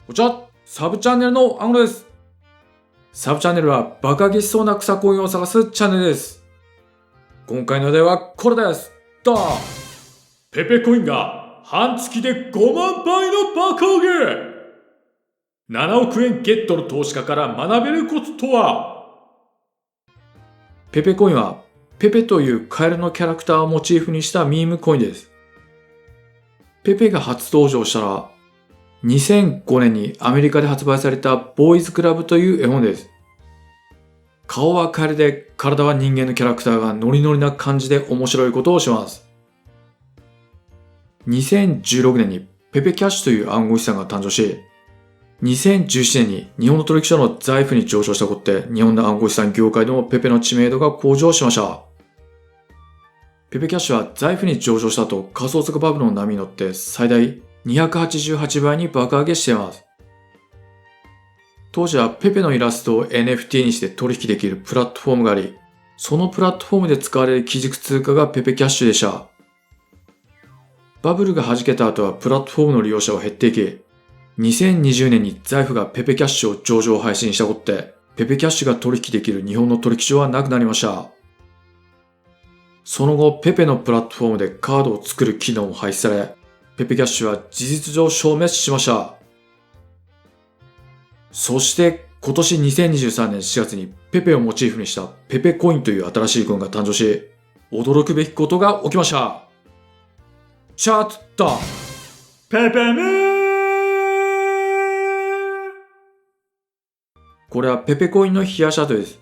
こちら、サブチャンネルのアンゴです。サブチャンネルはバカげしそうな草コインを探すチャンネルです。今回のお題はこれです。ドーン！ペペコインが半月で5万倍の爆上げ！ 7 億円ゲットの投資家から学べるコツとは？ペペコインはペペというカエルのキャラクターをモチーフにしたミームコインです。ペペが初登場したのは2005年にアメリカで発売されたボーイズクラブという絵本です。顔はカエルで体は人間のキャラクターがノリノリな感じで面白いことをします。2016年にペペキャッシュという暗号資産が誕生し、2017年に日本の取引所の財布に上場したことで日本の暗号資産業界でもペペの知名度が向上しました。ペペキャッシュは財布に上場した後仮想通貨バブルの波に乗って最大288倍に爆上げしています。当時はペペのイラストを NFT にして取引できるプラットフォームがあり、そのプラットフォームで使われる基軸通貨がペペキャッシュでした。バブルが弾けた後はプラットフォームの利用者は減っていき、2020年に財布がペペキャッシュを上場配信したことで、ペペキャッシュが取引できる日本の取引所はなくなりました。その後、ペペのプラットフォームでカードを作る機能も廃止され、ペペキャッシュは事実上消滅しました。そして今年2023年4月にペペをモチーフにしたペペコインという新しいコインが誕生し、驚くべきことが起きました。チャットペペムー！これはペペコインの冷やし跡です。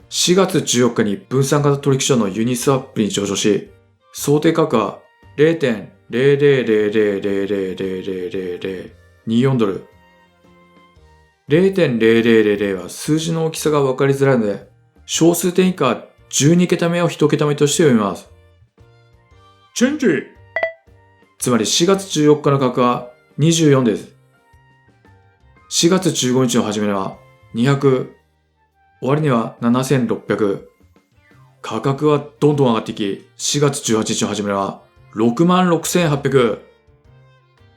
4月14日に分散型取引所のユニスワップに上場し、想定価格は 0.0000000024 ドル。0.0000 は数字の大きさが分かりづらいので、小数点以下12桁目を1桁目として読みます。チェンジ！つまり4月14日の価格は24です。4月15日の始め値は200、終値は7600。価格はどんどん上がっていき、4月18日の始め値は66800。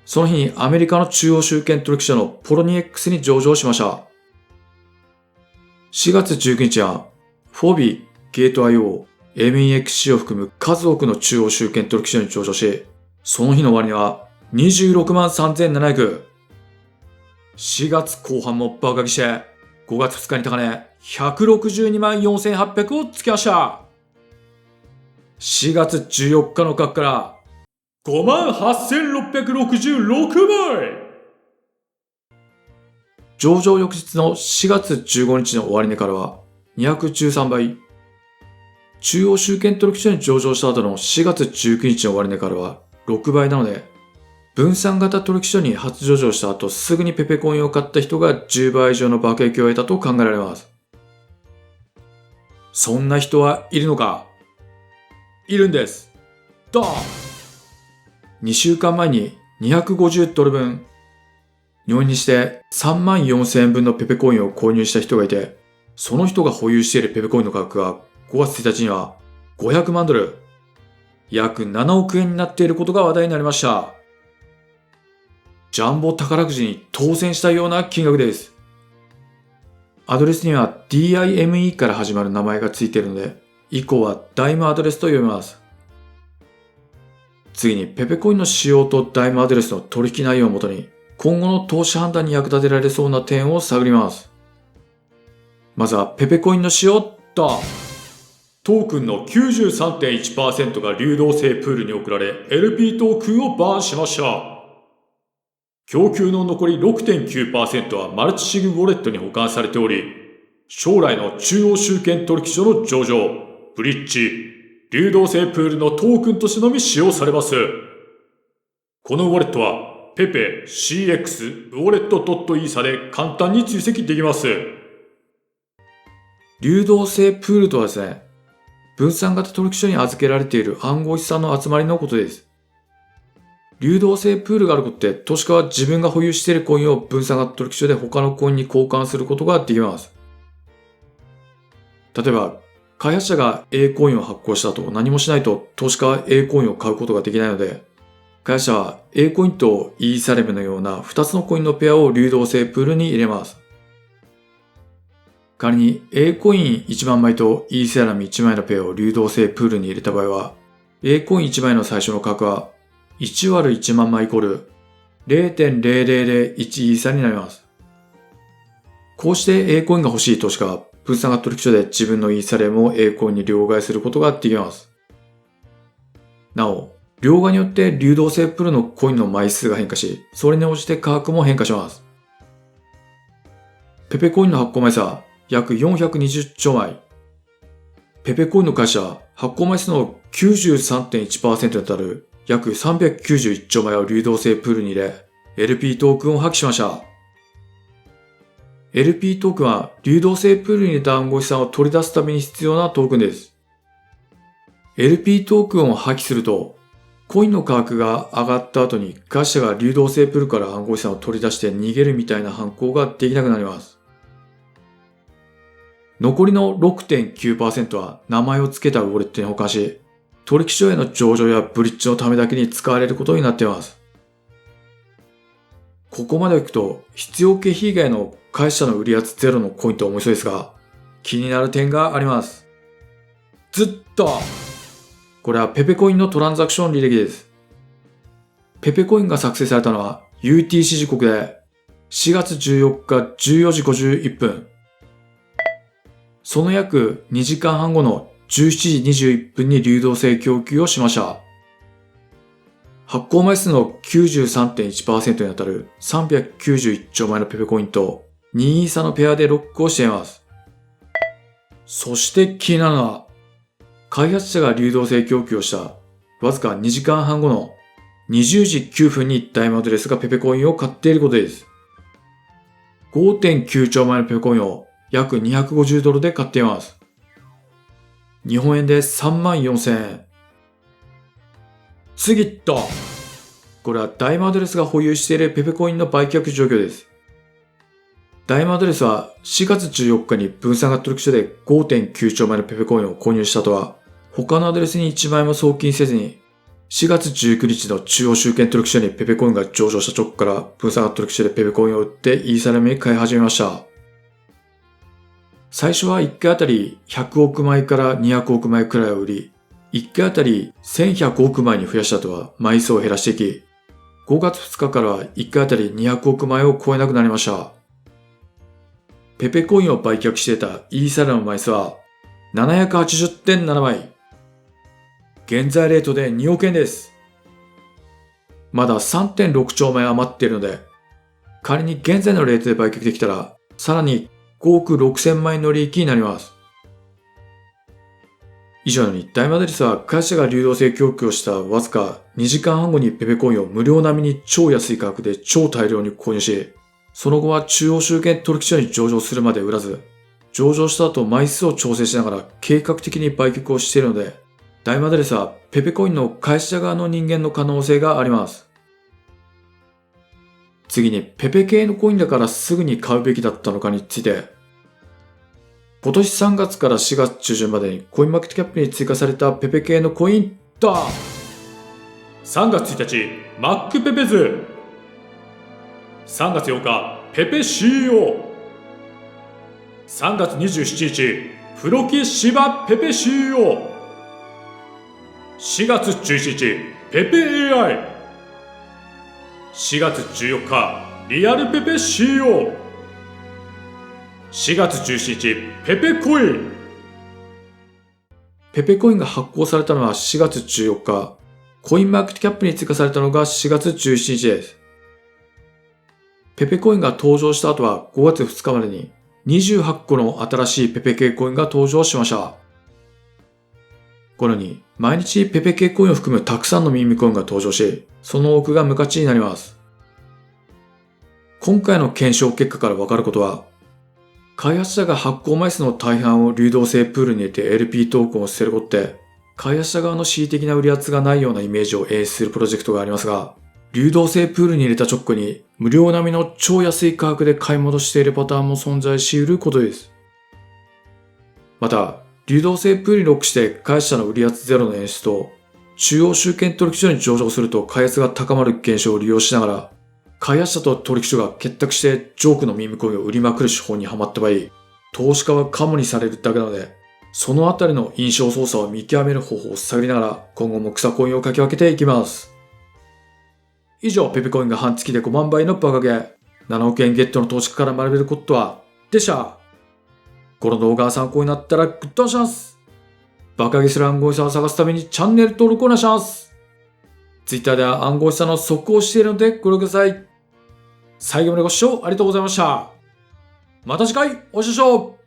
その日にアメリカの中央集権取引所のポロニ X に上場しました。4月19日は、フォビー、ゲート IO、MEXC を含む数多くの中央集権取引所に上場し、その日の終値は263,700。4月後半も爆上げして、5月2日に高値1624800をつけました。4月14日の価格から58,666倍！上場翌日の4月15日の終値からは213倍。中央集権取引所に上場した後の4月19日の終値からは6倍なので、分散型取引所に初上場した後すぐにペペコインを買った人が10倍以上の爆益を得たと考えられます。そんな人はいるのか？いるんです。ドーン！2週間前に250ドル分、日本円にして34,000円分のペペコインを購入した人がいて、その人が保有しているペペコインの価格が5月1日には500万ドル、約7億円になっていることが話題になりました。ジャンボ宝くじに当選したような金額です。アドレスには DIME から始まる名前がついているので、以降はダイムアドレスと読みます。次にペペコインの仕様とダイムアドレスの取引内容をもとに、今後の投資判断に役立てられそうな点を探ります。まずはペペコインの仕様だ。トークンの 93.1% が流動性プールに送られ LP トークンをバーンしました。供給の残り 6.9% はマルチシグウォレットに保管されており、将来の中央集権取引所の上場、ブリッジ、流動性プールのトークンとしてのみ使用されます。このウォレットはペペ CX ウォレット .ESA で簡単に追跡できます。流動性プールとはですね、分散型取引所に預けられている暗号資産の集まりのことです。流動性プールがあることで、投資家は自分が保有しているコインを分散型取引所で他のコインに交換することができます。例えば、開発者が A コインを発行した後何もしないと投資家は A コインを買うことができないので、会社は A コインとイーサレムのような2つのコインのペアを流動性プールに入れます。仮に A コイン1万枚とイーサレム1枚のペアを流動性プールに入れた場合は、A コイン1枚の最初の価格は1割る1万枚イコール 0.0001 イーサになります。こうして A コインが欲しい投資家は分散型取引所で自分のイーサレムを A コインに両替することができます。なお、両替によって流動性プールのコインの枚数が変化し、それに応じて価格も変化します。ペペコインの発行枚数は約420兆枚。ペペコインの会社は発行枚数の 93.1% に当たる約391兆枚を流動性プールに入れ、LP トークンを破棄しました。LP トークンは流動性プールに入れた暗号資産を取り出すために必要なトークンです。LP トークンを破棄すると、コインの価格が上がった後に会社が流動性プールから暗号資産を取り出して逃げるみたいな犯行ができなくなります。残りの 6.9% は名前を付けたウォレットに保管し、取引所への上場やブリッジのためだけに使われることになっています。ここまでいくと必要経費以外の会社の売り圧ゼロのコインと思いそうですが、気になる点があります。ずっとこれはペペコインのトランザクション履歴です。ペペコインが作成されたのは UTC 時刻で4月14日14時51分。その約2時間半後の17時21分に流動性供給をしました。発行枚数の 93.1% に当たる391兆枚のペペコインと2イーサのペアでロックをしています。そして気になるのは、開発者が流動性供給をしたわずか2時間半後の20時9分に大マドレスがペペコインを買っていることです。5.9 兆枚のペペコインを約250ドルで買っています。日本円で34,000円。次と、これは大マドレスが保有しているペペコインの売却状況です。大マドレスは4月14日に分散型取引所で 5.9 兆枚のペペコインを購入した後は、他のアドレスに1枚も送金せずに、4月19日の中央集権取引所にペペコインが上場した直後から分散型取引所でペペコインを売ってイーサレムに買い始めました。最初は1回あたり100億枚から200億枚くらいを売り、1回あたり1100億枚に増やした後は枚数を減らしていき、5月2日からは1回あたり200億枚を超えなくなりました。ペペコインを売却していたイーサレムの枚数は 780.7 枚。現在レートで2億円です。まだ 3.6 兆枚余っているので、仮に現在のレートで売却できたら、さらに5億6000万円の利益になります。以上に大マドレスは会社が流動性供給をしたわずか2時間半後にペペコインを無料並みに超安い価格で超大量に購入し、その後は中央集権取引所に上場するまで売らず、上場した後枚数を調整しながら計画的に売却をしているので、大マドレスはペペコインの会社側の人間の可能性があります。次にペペ系のコインだからすぐに買うべきだったのかについて、今年3月から4月中旬までにコインマーケットキャップに追加されたペペ系のコインだ。3月1日マックペペズ、3月8日ペペ CEO、 3月27日フロキシバペペ CEO、 4月17日ペペ AI、 4月14日リアルペペ CEO、 4月17日ペペコイン。ペペコインが発行されたのは4月14日、コインマーケットキャップに追加されたのが4月17日です。ペペコインが登場した後は5月2日までに28個の新しいペペ系コインが登場しました。このように毎日ペペ系コインを含むたくさんのミームコインが登場し、その多くが無価値になります。今回の検証結果からわかることは、開発者が発行枚数の大半を流動性プールに入れて LP トークンを捨てることって、開発者側の恣意的な売り圧がないようなイメージを演出するプロジェクトがありますが、流動性プールに入れた直後に無料並みの超安い価格で買い戻しているパターンも存在し得ることです。また、流動性プールにロックして開発者の売り圧ゼロの演出と、中央集権取引所に上場すると開発が高まる現象を利用しながら、開発者と取引所が結託してジョークの耳コインを売りまくる手法にはまった場合、投資家はカモにされるだけなので、そのあたりの印象操作を見極める方法を探りながら、今後も草コインをかき分けていきます。以上、ペペコインが半月で5万倍のバカげ、7億円ゲットの投資家から学べることは、でした。この動画が参考になったらグッドボタンします。バカげする暗号資産を探すためにチャンネル登録をお願いします。Twitter では暗号資産の速報をしているのでご覧ください。最後までご視聴ありがとうございました。また次回お会いしましょう。